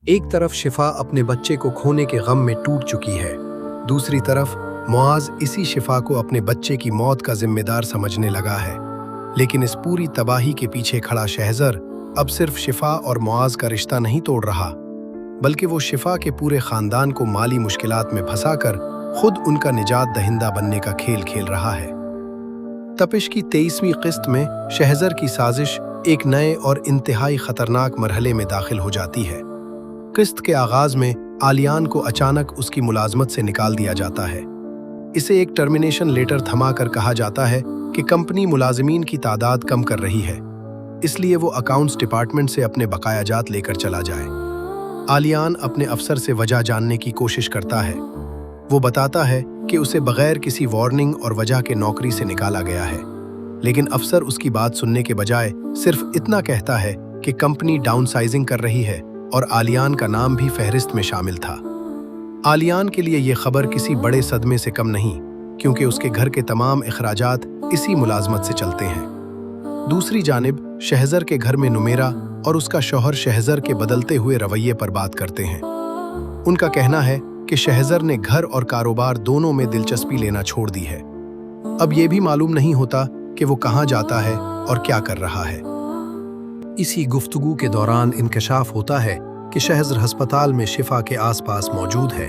एक तरफ शिफा अपने बच्चे को खोने के गम में टूट चुकी है, दूसरी तरफ मुआज इसी शिफा को अपने बच्चे की मौत का जिम्मेदार समझने लगा है। लेकिन इस पूरी तबाही के पीछे खड़ा शहज़र अब सिर्फ शिफा और मुआज का रिश्ता नहीं तोड़ रहा, बल्कि वो शिफा के पूरे खानदान को माली मुश्किलात में फंसाकर खुद उनका निजात दहिंदा बनने का खेल खेल रहा है। तपिश की 23वीं किस्त में शहज़र की साजिश एक नए और इंतहाई खतरनाक मरहले में दाखिल हो जाती है। किस्त के आगाज में आलियान को अचानक उसकी मुलाजमत से निकाल दिया जाता है। इसे एक टर्मिनेशन लेटर थमाकर कहा जाता है कि कंपनी मुलाजिमीन की तादाद कम कर रही है, इसलिए वो अकाउंट्स डिपार्टमेंट से अपने बकायाजात लेकर चला जाए। आलियान अपने अफसर से वजह जानने की कोशिश करता है। वो बताता है कि उसे बगैर किसी वार्निंग और वजह के नौकरी से निकाला गया है, लेकिन अफसर उसकी बात सुनने के बजाय सिर्फ इतना कहता है कि कंपनी डाउनसाइजिंग कर रही है और आलियान का नाम भी फहरिस्त में शामिल था। आलियान के लिए ये खबर किसी बड़े सदमे से कम नहीं, क्योंकि उसके घर के तमाम अखराजात इसी मुलाजमत से चलते हैं। दूसरी जानिब शहज़र के घर में नुमेरा और उसका शौहर शहज़र के बदलते हुए रवैये पर बात करते हैं। उनका कहना है कि शहज़र ने घर और कारोबार दोनों में दिलचस्पी लेना छोड़ दी है। अब ये भी मालूम नहीं होता कि वो कहाँ जाता है और क्या कर रहा है। इसी गुफ्तगू के दौरान इंकशाफ होता है कि शहज़र अस्पताल में शिफा के आसपास मौजूद है।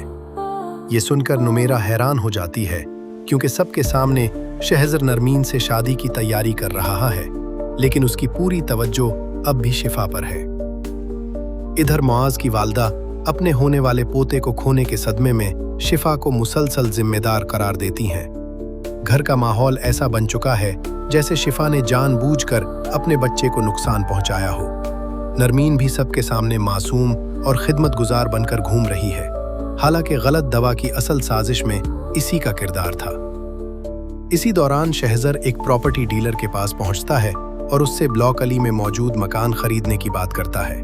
ये सुनकर नुमेरा हैरान हो जाती है, क्योंकि सबके सामने शहज़र नरमीन से शादी की तैयारी कर रहा है, लेकिन उसकी पूरी तवज्जो अब भी शिफा पर है। इधर मुआज की वालदा अपने होने वाले पोते को खोने के सदमे में शिफा को मुसलसल जिम्मेदार करार देती हैं। घर का माहौल ऐसा बन चुका है जैसे शिफा ने जानबूझकर अपने बच्चे को नुकसान पहुंचाया हो। नरमीन भी सबके सामने मासूम और खिदमतगुजार बनकर घूम रही है, हालांकि गलत दवा की असल साजिश में इसी का किरदार था। इसी दौरान शहज़र एक प्रॉपर्टी डीलर के पास पहुंचता है और उससे ब्लॉक अली में मौजूद मकान खरीदने की बात करता है।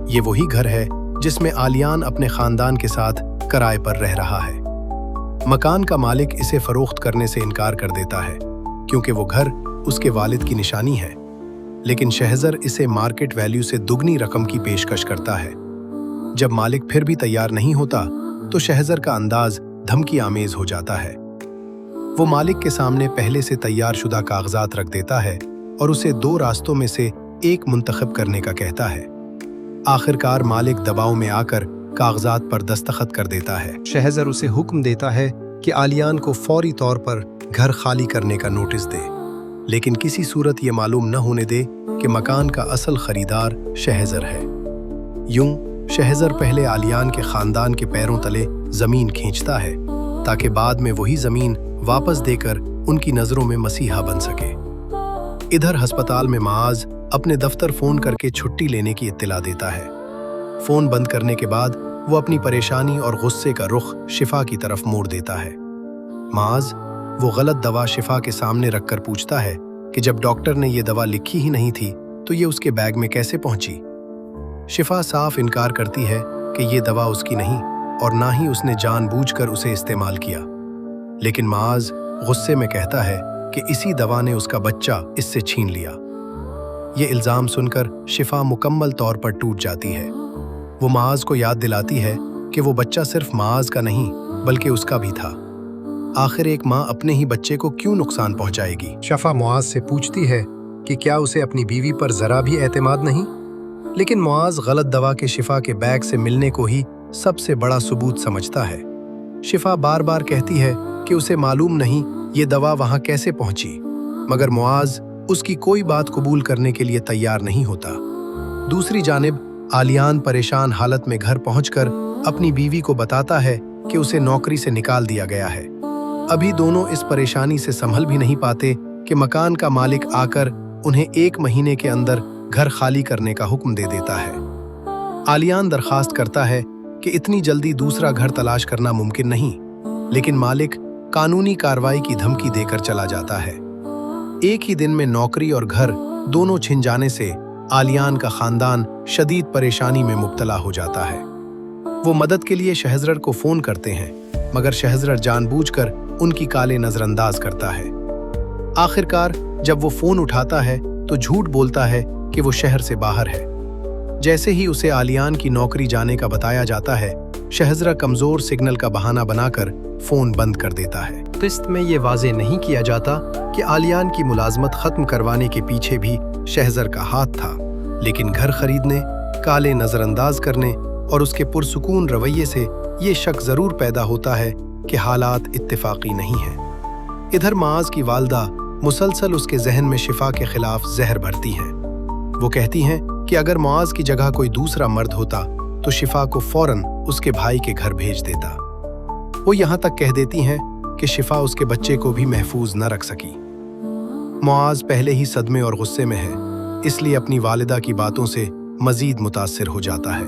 ये वही घर है जिसमें आलियान अपने खानदान के साथ किराए पर रह रहा है। मकान का मालिक इसे फरोख्त करने से इनकार कर देता है, क्योंकि वो घर उसके वालिद की निशानी है, लेकिन शहज़र इसे मार्केट वैल्यू से दुगनी रकम की पेशकश करता है। जब मालिक फिर भी तैयार नहीं होता तो शहज़र का अंदाज धमकी आमेज हो जाता है। वो मालिक के सामने पहले से तैयार शुदा कागजात रख देता है और उसे 2 रास्तों में से एक मुंतखब करने का कहता है। आखिरकार मालिक दबाव में आकर कागजात पर दस्तखत कर देता है। शहज़र उसे हुक्म देता है कि आलियान को फौरी तौर पर घर खाली करने का नोटिस दे, लेकिन किसी सूरत ये मालूम न होने दे कि मकान का असल खरीदार शहज़र है। यूं शहज़र पहले आलियान के खानदान के पैरों तले जमीन खींचता है, ताकि बाद में वही जमीन वापस देकर उनकी नजरों में मसीहा बन सके। इधर अस्पताल में मुआज अपने दफ्तर फोन करके छुट्टी लेने की इत्तिला देता है। फोन बंद करने के बाद वो अपनी परेशानी और गुस्से का रुख शिफा की तरफ मोड़ देता है। मुआज वो गलत दवा शिफा के सामने रखकर पूछता है कि जब डॉक्टर ने ये दवा लिखी ही नहीं थी तो ये उसके बैग में कैसे पहुंची। शिफा साफ इनकार करती है कि ये दवा उसकी नहीं और ना ही उसने जानबूझकर उसे इस्तेमाल किया, लेकिन मुआज गुस्से में कहता है कि इसी दवा ने उसका बच्चा इससे छीन लिया। ये इल्ज़ाम सुनकर शिफा मुकम्मल तौर पर टूट जाती है। वो मुआज को याद दिलाती है कि वो बच्चा सिर्फ मुआज का नहीं बल्कि उसका भी था। आखिर एक माँ अपने ही बच्चे को क्यों नुकसान पहुंचाएगी। शिफा मुआज से पूछती है कि क्या उसे अपनी बीवी पर जरा भी एतमाद नहीं, लेकिन मुआज गलत दवा के शिफा के बैग से मिलने को ही सबसे बड़ा सबूत समझता है। शिफा बार बार कहती है कि उसे मालूम नहीं ये दवा वहां कैसे पहुंची, मगर मुआज उसकी कोई बात कबूल करने के लिए तैयार नहीं होता। दूसरी जानिब आलियान परेशान हालत में घर पहुंचकर अपनी बीवी को बताता है कि उसे नौकरी से निकाल दिया गया है। अभी दोनों इस परेशानी से संभल भी नहीं पाते कि मकान का मालिक आकर उन्हें 1 महीने के अंदर घर खाली करने का हुक्म दे देता है। आलियान दरखास्त करता है कि इतनी जल्दी दूसरा घर तलाश करना मुमकिन नहीं, लेकिन मालिक कानूनी कार्रवाई की धमकी देकर चला जाता है। एक ही दिन में नौकरी और घर दोनों छिन जाने से आलियान का खानदान शदीद परेशानी में मुब्तला हो जाता है। वो मदद के लिए शहज़र को फोन करते हैं, मगर शहज़र जानबूझकर उनकी काले नजरअंदाज करता है। आखिरकार जब वो फोन उठाता है तो झूठ बोलता है कि वो शहर से बाहर है। जैसे ही उसे आलियान की नौकरी जाने का बताया जाता है, शहज़रा कमज़ोर सिग्नल का बहाना बनाकर फ़ोन बंद कर देता है। किस्त में ये वाज़े नहीं किया जाता कि आलियान की मुलाजमत ख़त्म करवाने के पीछे भी शहज़र का हाथ था, लेकिन घर खरीदने, काले नज़रअंदाज करने और उसके पुरसुकून रवैये से ये शक ज़रूर पैदा होता है कि हालात इत्तेफाकी नहीं हैं। इधर मुआज़ की वालदा मुसलसल उसके जहन में शिफा के खिलाफ जहर भरती हैं। वो कहती हैं कि अगर मुआज़ की जगह कोई दूसरा मर्द होता तो शिफा को फौरन उसके भाई के घर भेज देता। वो यहाँ तक कह देती हैं कि शिफा उसके बच्चे को भी महफूज न रख सकी। मुआज़ पहले ही सदमे और गुस्से में है, इसलिए अपनी वालिदा की बातों से मजीद मुतासिर हो जाता है।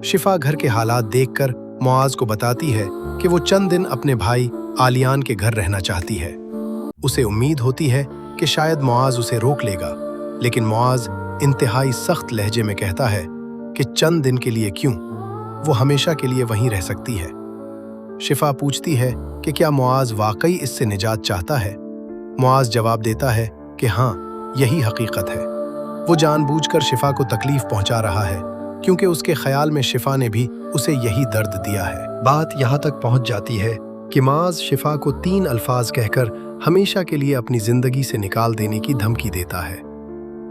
शिफा घर के हालात देखकर मुआज़ को बताती है कि वो चंद दिन अपने भाई आलियान के घर रहना चाहती है। उसे उम्मीद होती है कि शायद मुआज़ उसे रोक लेगा, लेकिन मुआज़ इंतहाई सख्त लहजे में कहता है कि चंद दिन के लिए क्यों, वो हमेशा के लिए वहीं रह सकती है। शिफा पूछती है कि क्या मुआज़ वाकई इससे निजात चाहता है। मुआज़ जवाब देता है कि हाँ, यही हकीकत है। वो जानबूझकर शिफा को तकलीफ पहुंचा रहा है, क्योंकि उसके ख्याल में शिफा ने भी उसे यही दर्द दिया है। बात यहाँ तक पहुंच जाती है कि मुआज़ शिफा को 3 अल्फाज कहकर हमेशा के लिए अपनी जिंदगी से निकाल देने की धमकी देता है।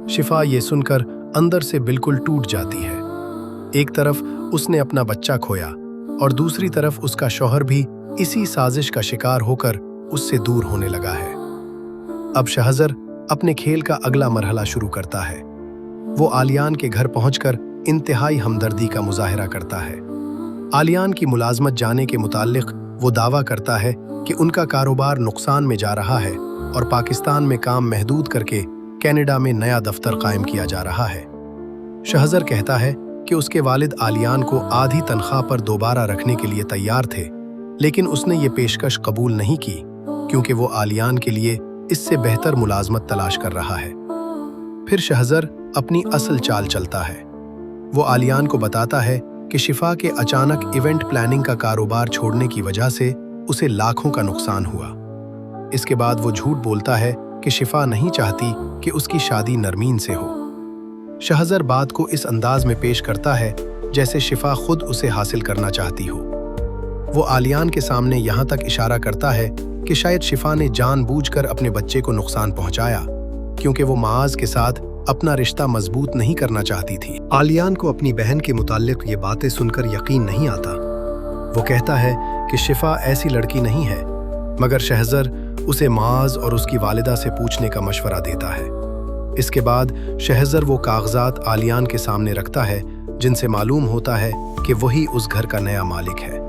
शिफा ये सुनकर अंदर से बिल्कुल टूट जाती है। एक तरफ उसने अपना बच्चा खोया और दूसरी तरफ उसका शौहर भी इसी साजिश का शिकार होकर उससे दूर होने लगा है। अब शहज़र अपने खेल का अगला मरहला शुरू करता है। वो आलियान के घर पहुंचकर इंतहाई हमदर्दी का मुजाहिरा करता है। आलियान की मुलाजमत जाने के मुताल्लिक वो दावा करता है कि उनका कारोबार नुकसान में जा रहा है और पाकिस्तान में काम महदूद करके कनाडा में नया दफ्तर कायम किया जा रहा है। शहज़र कहता है कि उसके वालिद आलियान को आधी तनख्वाह पर दोबारा रखने के लिए तैयार थे, लेकिन उसने ये पेशकश कबूल नहीं की क्योंकि वो आलियान के लिए इससे बेहतर मुलाजमत तलाश कर रहा है। फिर शहज़र अपनी असल चाल चलता है। वो आलियान को बताता है कि शिफा के अचानक इवेंट प्लानिंग का कारोबार छोड़ने की वजह से उसे लाखों का नुकसान हुआ। इसके बाद वो झूठ बोलता है कि शिफा नहीं चाहती कि उसकी शादी नरमीन से हो। शहज़र बात को इस अंदाज में पेश करता है जैसे शिफा खुद उसे हासिल करना चाहती हो। वो आलियान के सामने यहाँ तक इशारा करता है कि शायद शिफा ने जानबूझकर अपने बच्चे को नुकसान पहुँचाया, क्योंकि वो मुआज़ के साथ अपना रिश्ता मजबूत नहीं करना चाहती थी। आलियान को अपनी बहन के मुताल्लिक ये बातें सुनकर यकीन नहीं आता। वो कहता है कि शिफा ऐसी लड़की नहीं है, मगर शहज़र उसे मुआज़ और उसकी वालिदा से पूछने का मशवरा देता है। इसके बाद शहज़र वो कागजात आलियान के सामने रखता है जिनसे मालूम होता है कि वही उस घर का नया मालिक है।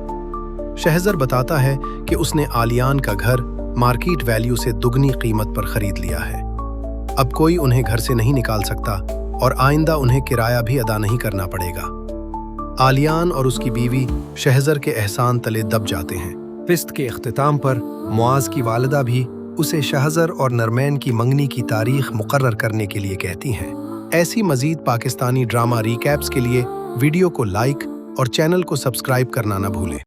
शहज़र बताता है कि उसने आलियान का घर मार्केट वैल्यू से दुगनी कीमत पर खरीद लिया है। अब कोई उन्हें घर से नहीं निकाल सकता और आइंदा उन्हें किराया भी अदा नहीं करना पड़ेगा। आलियान और उसकी बीवी शहज़र के एहसान तले दब जाते हैं। क़िस्त के इख्तिताम पर मुआज़ की वालिदा भी उसे शहज़र और नरमैन की मंगनी की तारीख मुकर्रर करने के लिए कहती हैं। ऐसी मज़ीद पाकिस्तानी ड्रामा रिकैप्स के लिए वीडियो को लाइक और चैनल को सब्सक्राइब करना न भूलें।